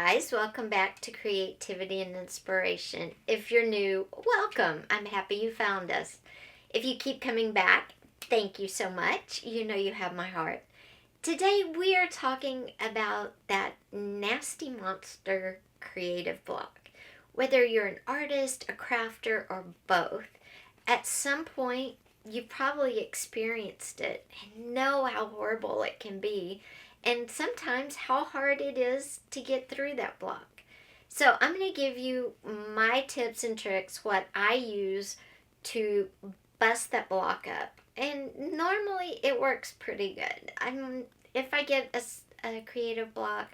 guys, welcome back to Creativity and Inspiration. If you're new, welcome. I'm happy you found us. If you keep coming back, thank you so much. You know you have my heart. Today we are talking about that nasty monster creative block. Whether you're an artist, a crafter, or both, at some point you probably experienced it and know how horrible it can be, and sometimes how hard it is to get through that block. So, I'm going to give you my tips and tricks, what I use to bust that block up. And normally it works pretty good. If I get a creative block,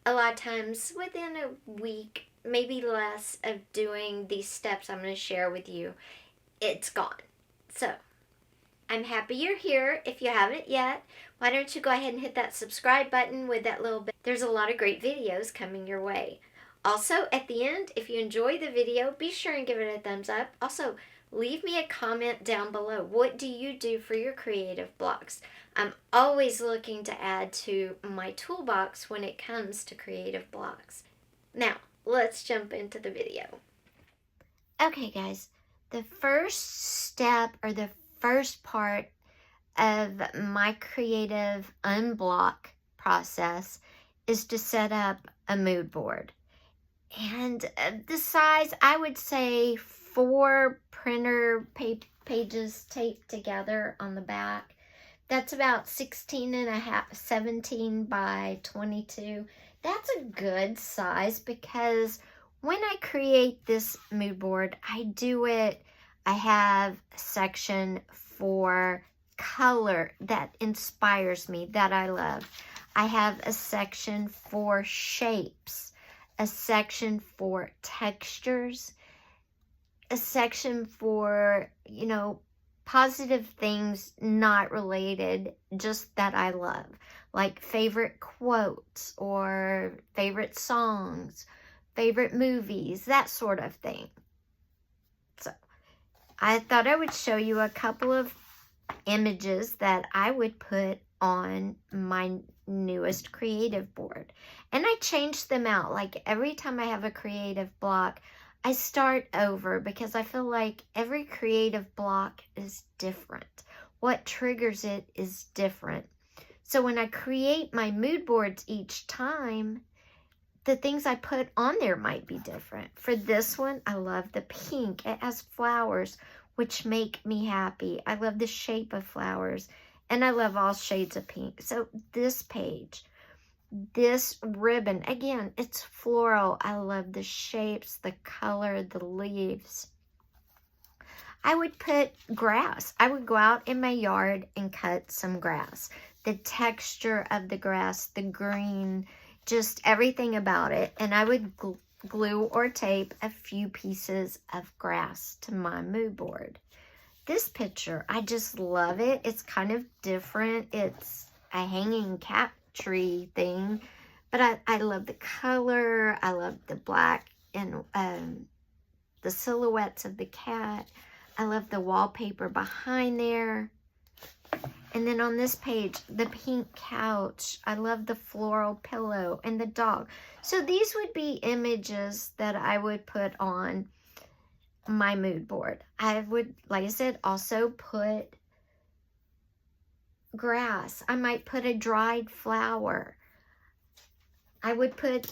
a lot of times within a week, maybe less, of doing these steps I'm going to share with you, it's gone. So, I'm happy you're here. If you haven't yet, why don't you go ahead and hit that subscribe button with that little bell. There's a lot of great videos coming your way. Also, at the end, if you enjoy the video, be sure and give it a thumbs up. Also, leave me a comment down below. What do you do for your creative blocks? I'm always looking to add to my toolbox when it comes to creative blocks. Now, let's jump into the video. Okay, guys, the first step, or the first part of my creative unblock process, is to set up a mood board. And the size, I would say 4 printer pages taped together on the back. That's about 16 and a half, 17 by 22. That's a good size, because when I create this mood board, I have a section for color that inspires me, that I love. I have a section for shapes, a section for textures, a section for, positive things not related, just that I love, like favorite quotes or favorite songs, favorite movies, that sort of thing. So I thought I would show you a couple of images that I would put on my newest creative board. And I change them out. Like every time I have a creative block, I start over, because I feel like every creative block is different. What triggers it is different. So when I create my mood boards each time, the things I put on there might be different. For this one, I love the pink. It has flowers, which make me happy. I love the shape of flowers, and I love all shades of pink. So this page, this ribbon, again, it's floral. I love the shapes, the color, the leaves. I would put grass. I would go out in my yard and cut some grass. The texture of the grass, the green, just everything about it. And I would glue or tape a few pieces of grass to my mood board. This picture, I just love it. It's kind of different. It's a hanging cat tree thing, but I love the color. I love the black and the silhouettes of the cat. I love the wallpaper behind there. And then on this page, the pink couch. I love the floral pillow and the dog. So these would be images that I would put on my mood board. I would, like I said, also put grass. I might put a dried flower. I would put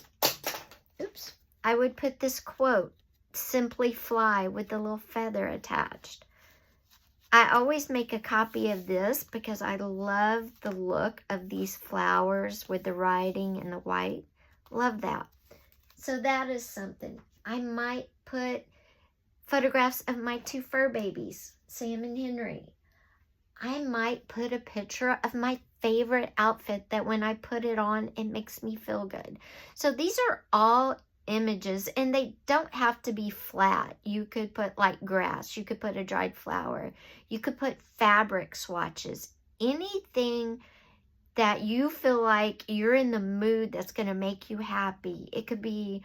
this quote, "Simply fly," with a little feather attached. I always make a copy of this because I love the look of these flowers with the writing and the white. Love that. So that is something. I might put photographs of my 2 fur babies, Sam and Henry. I might put a picture of my favorite outfit that when I put it on, it makes me feel good. So these are all images, and they don't have to be flat. You could put like grass, you could put a dried flower, you could put fabric swatches, anything that you feel like you're in the mood that's going to make you happy. It could be,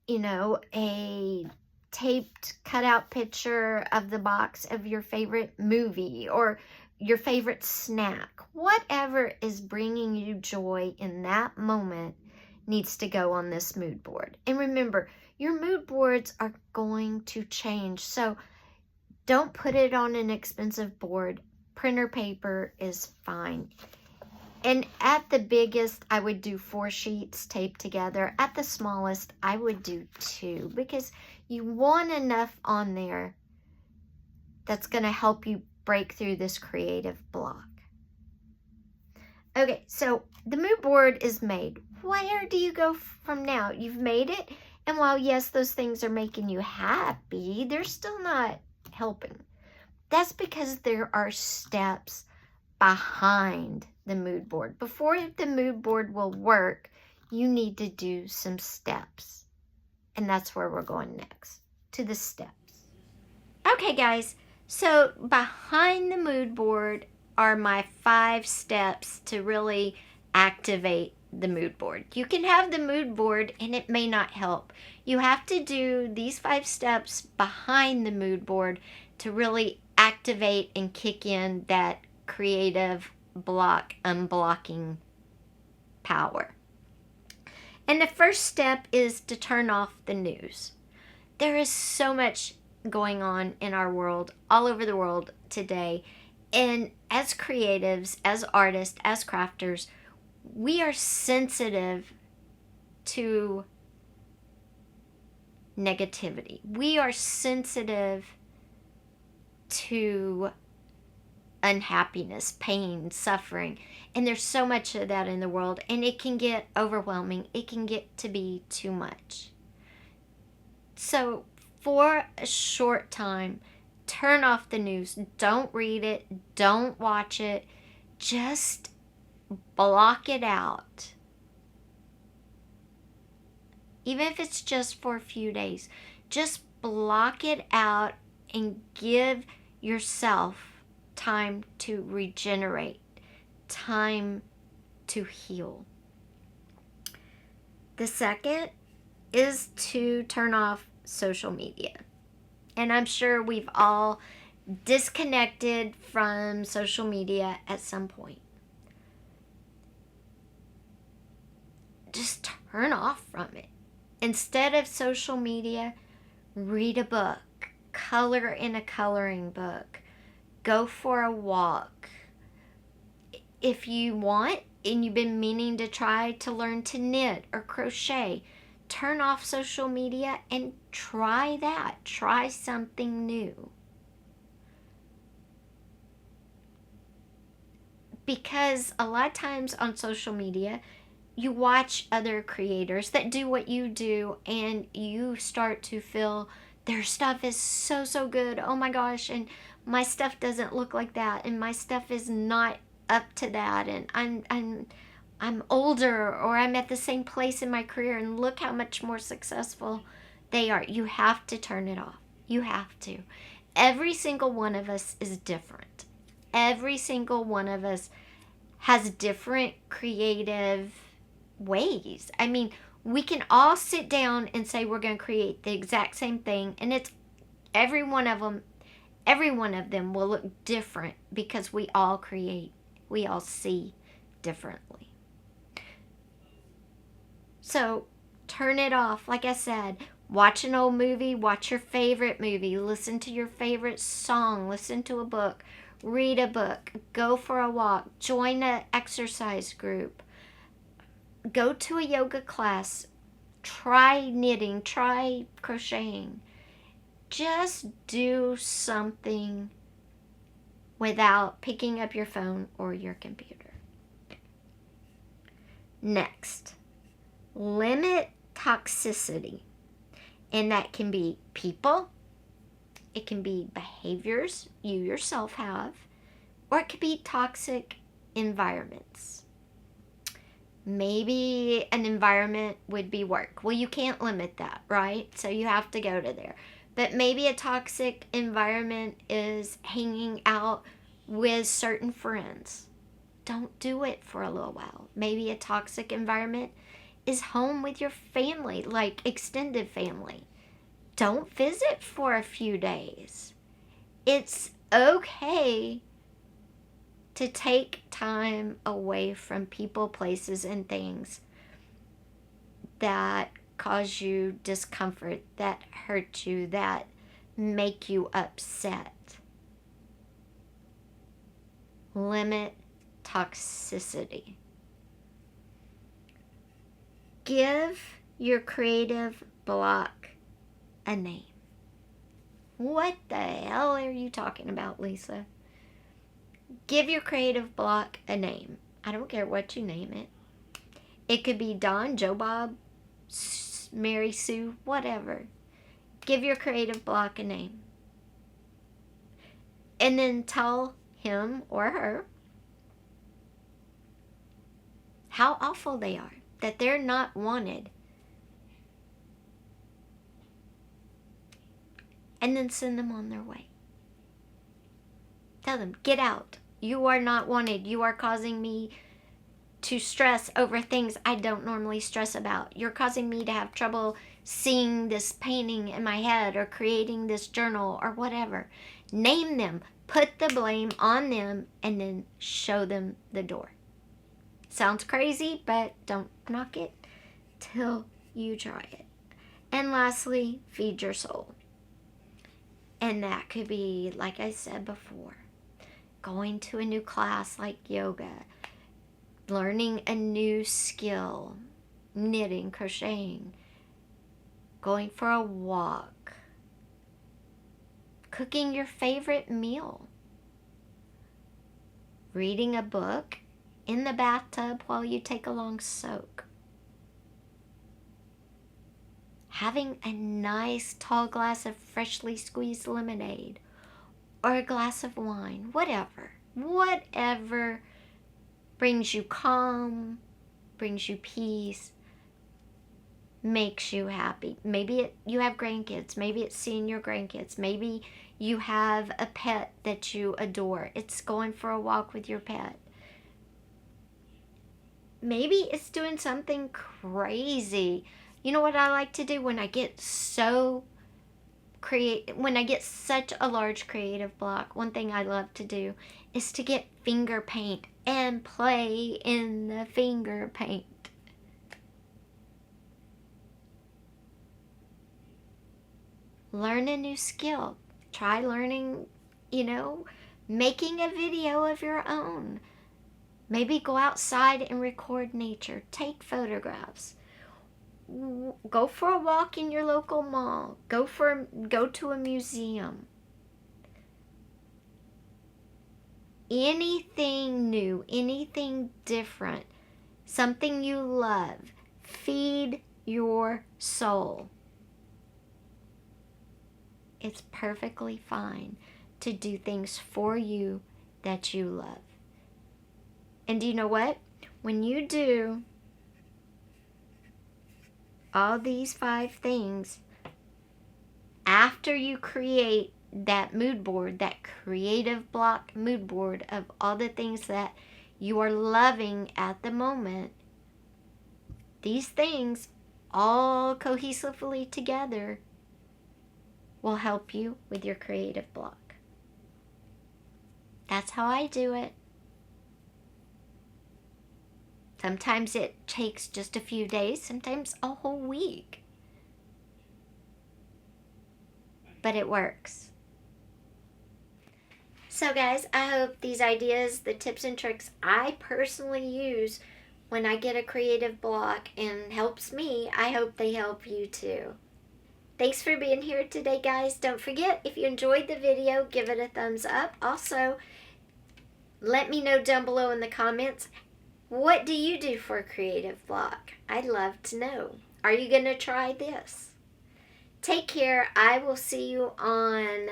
a taped cutout picture of the box of your favorite movie or your favorite snack. Whatever is bringing you joy in that moment needs to go on this mood board. And remember, your mood boards are going to change. So don't put it on an expensive board. Printer paper is fine. And at the biggest, I would do 4 sheets taped together. At the smallest, I would do 2, because you want enough on there that's going to help you break through this creative block. Okay, so the mood board is made. Where do you go from now? You've made it, and while yes, those things are making you happy, they're still not helping. That's because there are steps behind the mood board. Before the mood board will work, you need to do some steps. And that's where we're going next, to the steps. Okay, guys, so behind the mood board are my 5 steps to really activate the mood board. You can have the mood board and it may not help. You have to do these 5 steps behind the mood board to really activate and kick in that creative block, unblocking power. And the first step is to turn off the news. There is so much going on in our world, all over the world today. And as creatives, as artists, as crafters, we are sensitive to negativity. We are sensitive to unhappiness, pain, suffering. And there's so much of that in the world, and it can get overwhelming. It can get to be too much. So for a short time, turn off the news. Don't read it. Don't watch it. Just block it out. Even if it's just for a few days, just block it out and give yourself time to regenerate, time to heal. The second is to turn off social media. And I'm sure we've all disconnected from social media at some point. Just turn off from it. Instead of social media, read a book, color in a coloring book, go for a walk. If you want and you've been meaning to try to learn to knit or crochet, turn off social media and try that. Try something new. Because a lot of times on social media, you watch other creators that do what you do, and you start to feel their stuff is so good. Oh my gosh, and my stuff doesn't look like that, and my stuff is not up to that, and I'm older, or I'm at the same place in my career, and look how much more successful they are. You have to turn it off. You have to. Every single one of us is different. Every single one of us has different creative ways. I mean, we can all sit down and say we're going to create the exact same thing, and it's every one of them will look different, because we all create, we all see differently. So turn it off. Like I said, watch an old movie, watch your favorite movie, listen to your favorite song, listen to a book, read a book, go for a walk, join an exercise group, go to a yoga class, try knitting, try crocheting. Just do something without picking up your phone or your computer. Next, limit toxicity. And that can be people, it can be behaviors you yourself have, or it could be toxic environments. Maybe an environment would be work. Well, you can't limit that, right? So you have to go to there. But maybe a toxic environment is hanging out with certain friends. Don't do it for a little while. Maybe a toxic environment is home with your family, like extended family. Don't visit for a few days. It's okay to take time away from people, places, and things that cause you discomfort, that hurt you, that make you upset. Limit toxicity. Give your creative block a name. What the hell are you talking about, Lisa? Give your creative block a name. I don't care what you name it. It could be Don, Joe Bob, Mary Sue, whatever. Give your creative block a name. And then tell him or her how awful they are, that they're not wanted. And then send them on their way. Tell them, get out. You are not wanted. You are causing me to stress over things I don't normally stress about. You're causing me to have trouble seeing this painting in my head or creating this journal or whatever. Name them. Put the blame on them and then show them the door. Sounds crazy, but don't knock it till you try it. And lastly, feed your soul. And that could be, like I said before, going to a new class like yoga, learning a new skill, knitting, crocheting, going for a walk, cooking your favorite meal, reading a book in the bathtub while you take a long soak, having a nice tall glass of freshly squeezed lemonade or a glass of wine, whatever brings you calm, brings you peace, makes you happy. Maybe you have grandkids, maybe it's seeing your grandkids, maybe you have a pet that you adore. It's going for a walk with your pet. Maybe it's doing something crazy. You know what I like to do when I get such a large creative block? One thing I love to do is to get finger paint and play in the finger paint. Learn a new skill. Try learning, making a video of your own. Maybe go outside and record nature. Take photographs. Go for a walk in your local mall. Go to a museum. Anything new, anything different, something you love. Feed your soul. It's perfectly fine to do things for you that you love. And do you know what? When you do all these 5 things, after you create that mood board, that creative block mood board of all the things that you are loving at the moment, these things all cohesively together will help you with your creative block. That's how I do it. Sometimes it takes just a few days, sometimes a whole week. But it works. So guys, I hope these ideas, the tips and tricks I personally use when I get a creative block and helps me, I hope they help you too. Thanks for being here today, guys. Don't forget, if you enjoyed the video, give it a thumbs up. Also, let me know down below in the comments, what do you do for a creative block? I'd love to know. Are you going to try this? Take care. I will see you on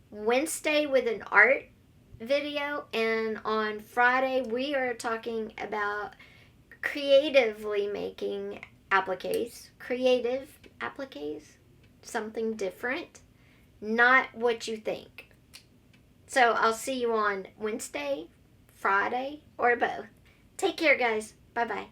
Wednesday with an art video, and on Friday we are talking about creatively making appliques. Creative appliques. Something different. Not what you think. So I'll see you on Wednesday, Friday, or both. Take care, guys. Bye-bye.